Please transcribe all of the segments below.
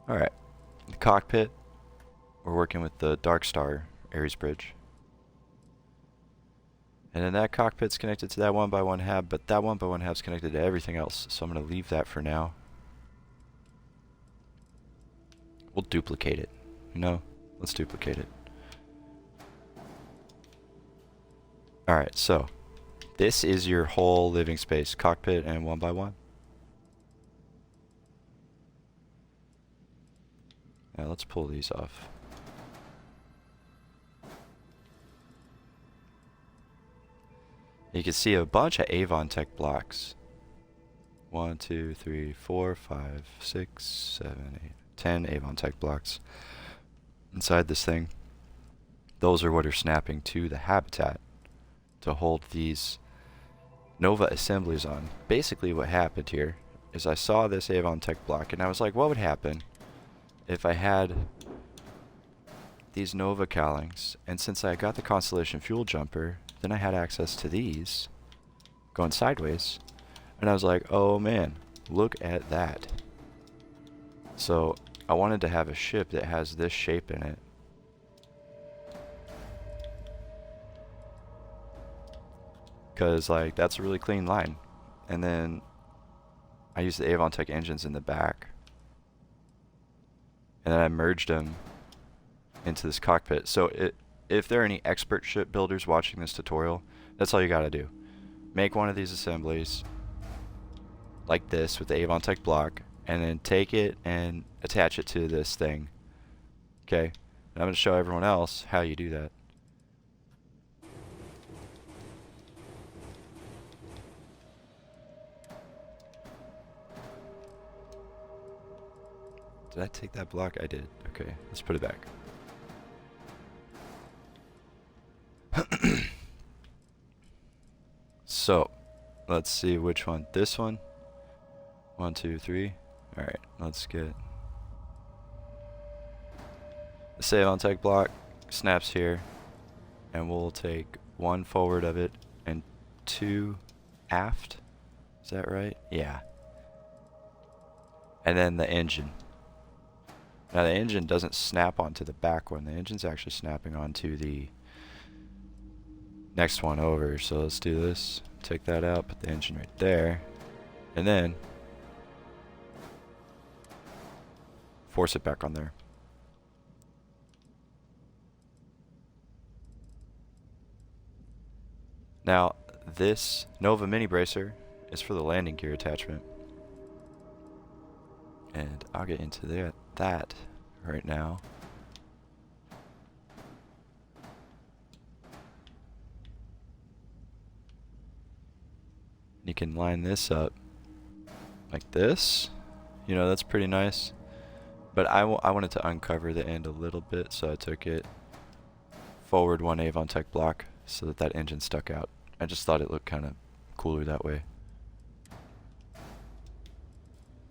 Alright, the cockpit, we're working with the Dark Star Ares bridge. And then that cockpit's connected to that 1x1 hab, but that 1x1 hab's connected to everything else, so I'm going to leave that for now. We'll duplicate it, you know? Let's duplicate it. Alright, so this is your whole living space, cockpit and 1x1. Now let's pull these off. You can see a bunch of Avon Tech blocks. 1, 2, 3, 4, 5, 6, 7, 8, 10 Avon Tech blocks inside this thing. Those are what are snapping to the habitat to hold these Nova assemblies on. Basically what happened here is I saw this Avon Tech block and I was like, what would happen if I had these Nova cowlings, and since I got the Constellation Fuel Jumper, then I had access to these going sideways, and I was like, oh man, look at that. So I wanted to have a ship that has this shape in it. Because like that's a really clean line. And then I used the Avon Tech engines in the back. And then I merged them into this cockpit. So if there are any expert ship builders watching this tutorial, that's all you gotta do. Make one of these assemblies like this with the Avon Tech block, and then take it and attach it to this thing. Okay? And I'm gonna show everyone else how you do that. Did I take that block? I did. Okay, let's put it back. So, let's see which one. This one. 1, 2, 3. Alright, let's get the save on tech block. Snaps here. And we'll take 1 forward of it and 2 aft. Is that right? Yeah. And then the engine. Now the engine doesn't snap onto the back one. The engine's actually snapping onto the next one over. So let's do this. Take that out, put the engine right there, and then force it back on there. Now this Nova mini bracer is for the landing gear attachment. And I'll get into that right now. You can line this up like this. You know, that's pretty nice. But I wanted to uncover the end a little bit, so I took it forward 1 Avon Tech block so that that engine stuck out. I just thought it looked kind of cooler that way.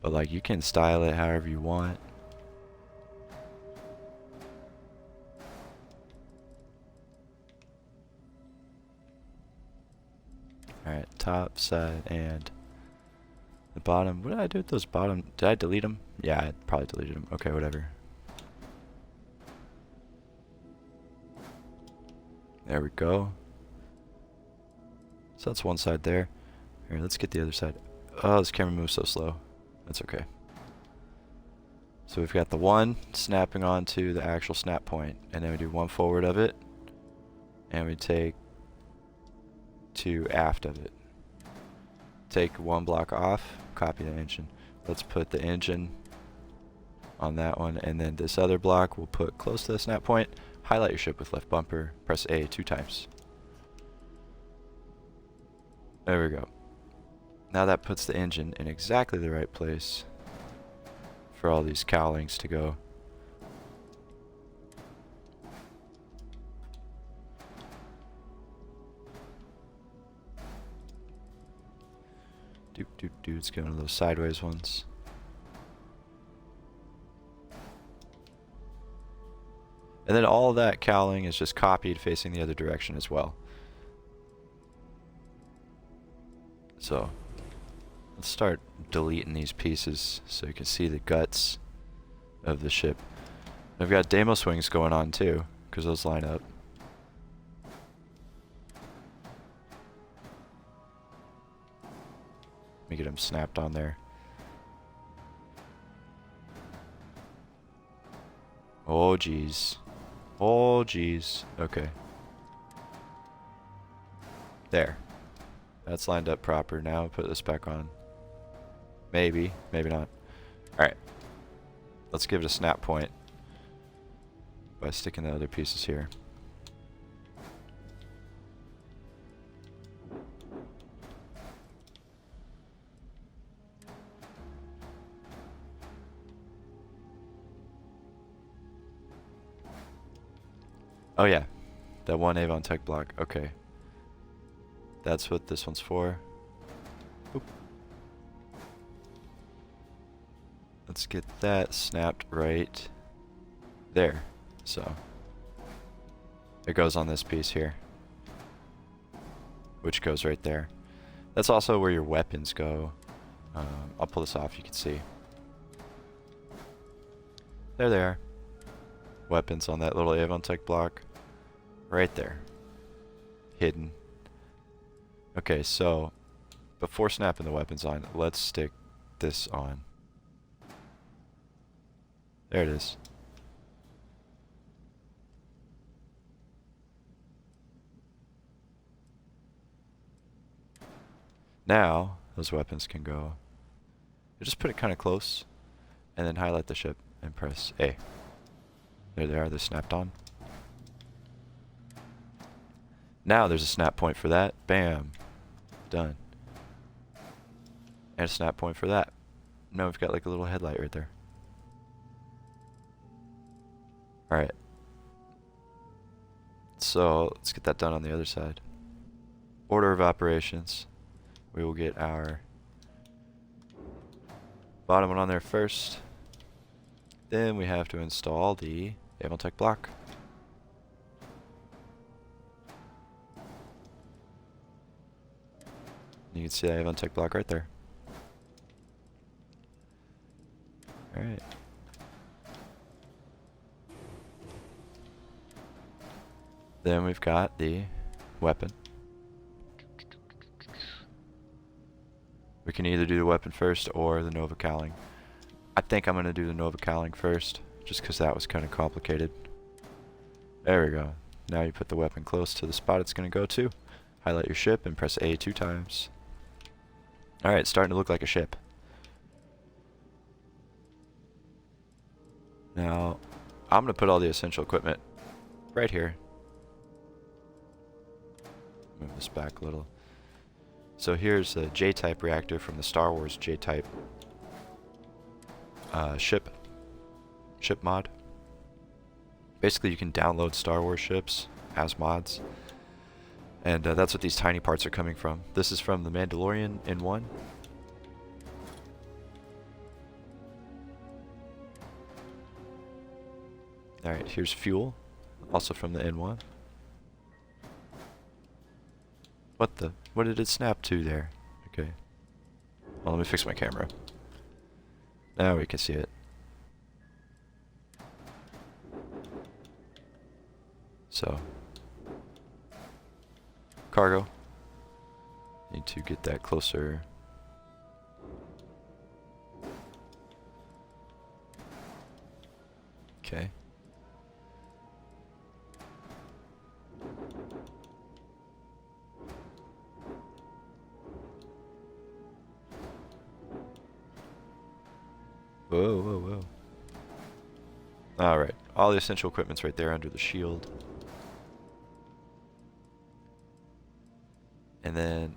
But like, you can style it however you want. Alright, top, side, and the bottom. What did I do with those bottom? Did I delete them? Yeah, I probably deleted them. Okay, whatever. There we go. So that's one side there. Here, let's get the other side. Oh, this camera moves so slow. That's okay. So we've got the one snapping onto the actual snap point, and then we do 1 forward of it, and we take 2 aft of it. Take 1 block off, copy the engine. Let's put the engine on that one, and then this other block we'll put close to the snap point. Highlight your ship with left bumper, press A 2 times. There we go. Now that puts the engine in exactly the right place for all these cowlings to go. It's going to those sideways ones. And then all that cowling is just copied facing the other direction as well. So let's start deleting these pieces so you can see the guts of the ship. I've got Deimos wings going on too, because those line up. Let me get them snapped on there. Oh geez. Oh geez. Okay. There. That's lined up proper. Now put this back on. Maybe. Maybe not. Alright. Let's give it a snap point by sticking the other pieces here. Oh yeah, that one Avon Tech block. Okay. That's what this one's for. Oop. Let's get that snapped right there. So it goes on this piece here, which goes right there. That's also where your weapons go. I'll pull this off, you can see. There they are. Weapons on that little Avon Tech block. Right there. Hidden. Okay, so before snapping the weapons on, let's stick this on. There it is. Now, those weapons can go. You just put it kind of close, and then highlight the ship and press A. There they are, they're snapped on. Now there's a snap point for that. Bam. Done. And a snap point for that. Now we've got like a little headlight right there. Alright. So let's get that done on the other side. Order of operations. We will get our bottom one on there first. Then we have to install the Avon Tech block. You can see the Avon Tech block right there. Alright. Then we've got the weapon. We can either do the weapon first or the Nova Cowling. I think I'm going to do the Nova Cowling first, just because that was kind of complicated. There we go. Now you put the weapon close to the spot it's going to go to. Highlight your ship and press A 2 times. Alright, it's starting to look like a ship. Now, I'm going to put all the essential equipment right here. Move this back a little. So here's the J-type reactor from the Star Wars J-type ship mod. Basically, you can download Star Wars ships as mods. And that's what these tiny parts are coming from. This is from the Mandalorian N1. Alright, here's fuel. Also from the N1. What did it snap to there? Okay. Well, let me fix my camera. Now we can see it. So. Cargo. Need to get that closer. Okay. Whoa, whoa, whoa. Alright, all the essential equipment's right there under the shield. And then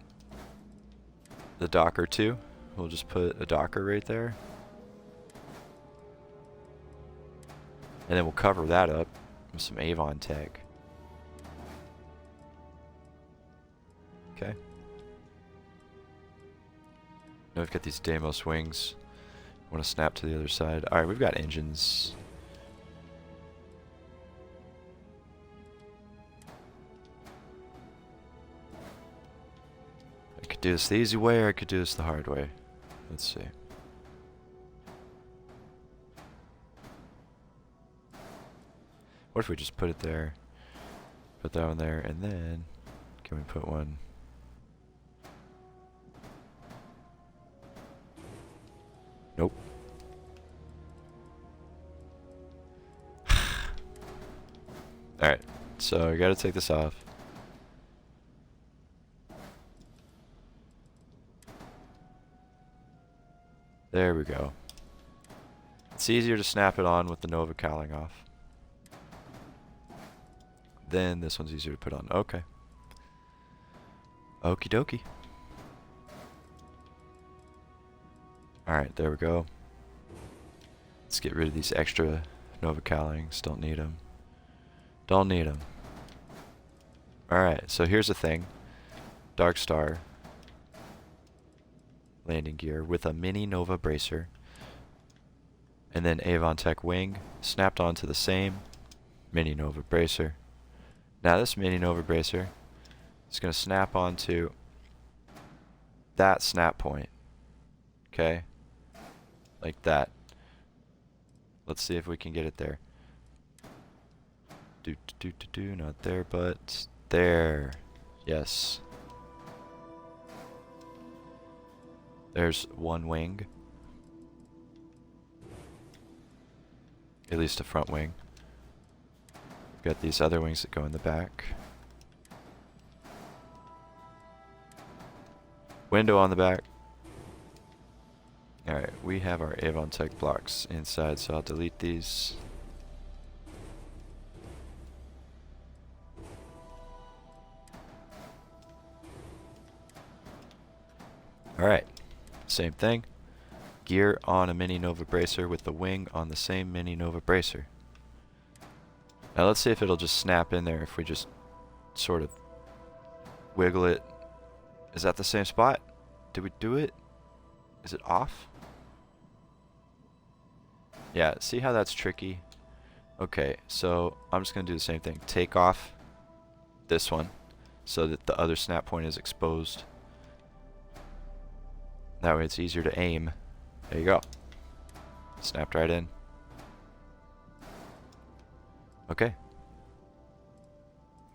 the docker too. We'll just put a docker right there. And then we'll cover that up with some Avon tech. Okay. Now we've got these Deimos wings. Want to snap to the other side. Alright, we've got engines. I could do this the easy way, or I could do this the hard way. Let's see. What if we just put it there, put that one there, and then can we put one? Nope. Alright, so I gotta take this off. There we go. It's easier to snap it on with the Nova cowling off. Then this one's easier to put on. Okay. Okie dokie. Alright, there we go. Let's get rid of these extra Nova cowlings. Don't need them. Don't need them. Alright, so here's the thing. Dark Star landing gear with a mini Nova bracer. And then Avon Tech wing snapped onto the same mini Nova bracer. Now this mini Nova bracer is going to snap onto that snap point. Okay? Like that. Let's see if we can get it there. Not there, but there. Yes. There's one wing. At least a front wing. We've got these other wings that go in the back. Window on the back. Alright, we have our Avon Tech blocks inside, so I'll delete these. Alright, same thing. Gear on a mini Nova bracer with the wing on the same mini Nova bracer. Now let's see if it'll just snap in there if we just sort of wiggle it. Is that the same spot? Did we do it? Is it off? Yeah, see how that's tricky? Okay, so I'm just going to do the same thing. Take off this one so that the other snap point is exposed. That way it's easier to aim. There you go. Snapped right in. Okay.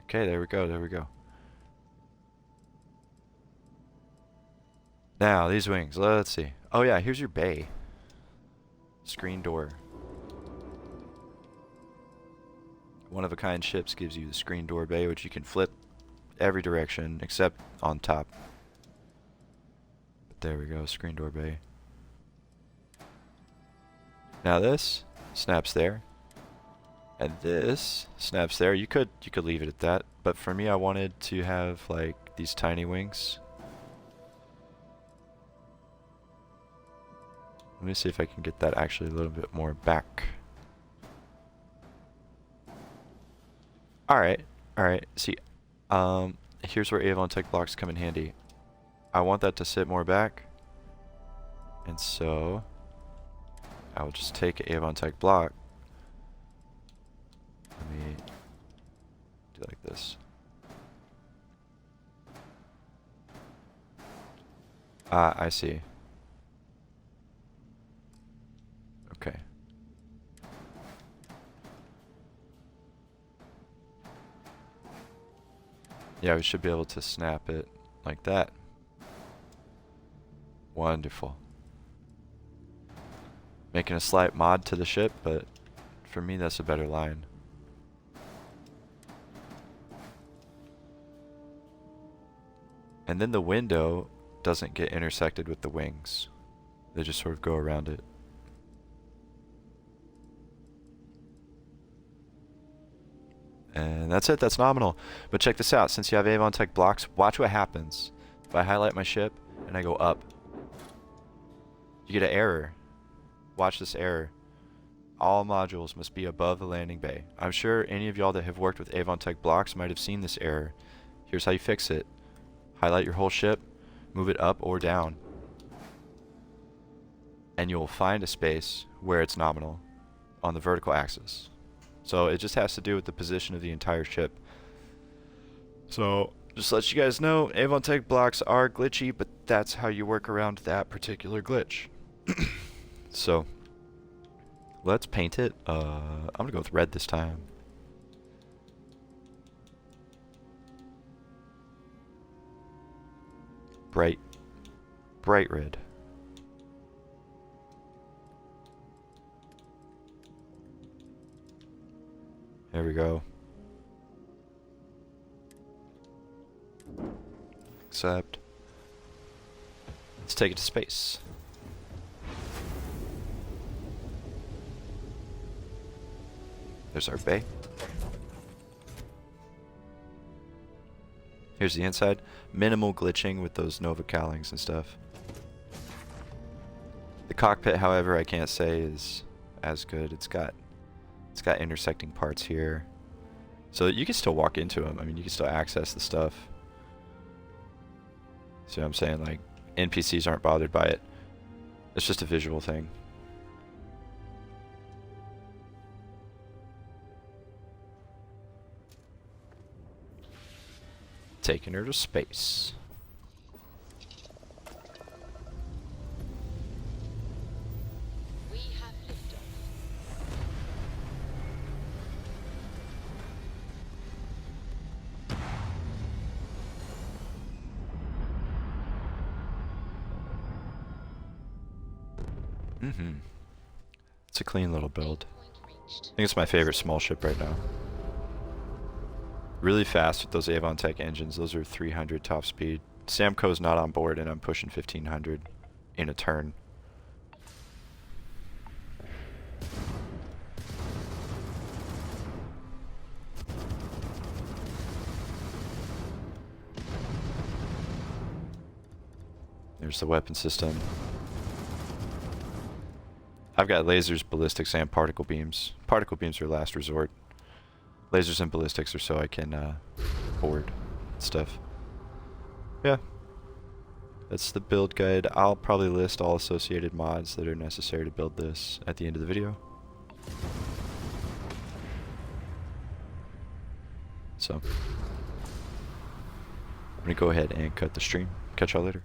Okay, there we go, there we go. Now, these wings, let's see. Oh yeah, here's your bay. Screen door. One-of-a-kind ships gives you the screen door bay, which you can flip every direction except on top. But there we go, screen door bay. Now this snaps there. And this snaps there. You could leave it at that, but for me I wanted to have like these tiny wings. Let me see if I can get that actually a little bit more back. Alright, alright. See, here's where Avon Tech blocks come in handy. I want that to sit more back. And so I will just take an Avon Tech block. Let me do like this. Ah, I see. Okay. Yeah, we should be able to snap it like that. Wonderful. Making a slight mod to the ship, but for me that's a better line. And then the window doesn't get intersected with the wings. They just sort of go around it. And that's it, that's nominal. But check this out, since you have Avon Tech blocks, watch what happens. If I highlight my ship and I go up, you get an error. Watch this error. All modules must be above the landing bay. I'm sure any of y'all that have worked with Avon Tech blocks might have seen this error. Here's how you fix it. Highlight your whole ship, move it up or down, and you'll find a space where it's nominal on the vertical axis. So it just has to do with the position of the entire ship. So just to let you guys know, Avon Tech blocks are glitchy, but that's how you work around that particular glitch. So let's paint it. I'm gonna go with red this time. Bright red. There we go. Accept. Let's take it to space. There's our bay. Here's the inside. Minimal glitching with those Nova cowlings and stuff. The cockpit, however, I can't say is as good. It's got intersecting parts here, so that you can still walk into them. I mean, you can still access the stuff. See what I'm saying? Like, NPCs aren't bothered by it. It's just a visual thing. Taking her to space. We have liftoff. It's a clean little build. I think it's my favorite small ship right now. Really fast with those Avon Tech engines. Those are 300 top speed. Samco's not on board, and I'm pushing 1500 in a turn. There's the weapon system. I've got lasers, ballistics, and particle beams. Particle beams are last resort. Lasers and ballistics are so I can board stuff. Yeah. That's the build guide. I'll probably list all associated mods that are necessary to build this at the end of the video. So, I'm going to go ahead and cut the stream. Catch y'all later.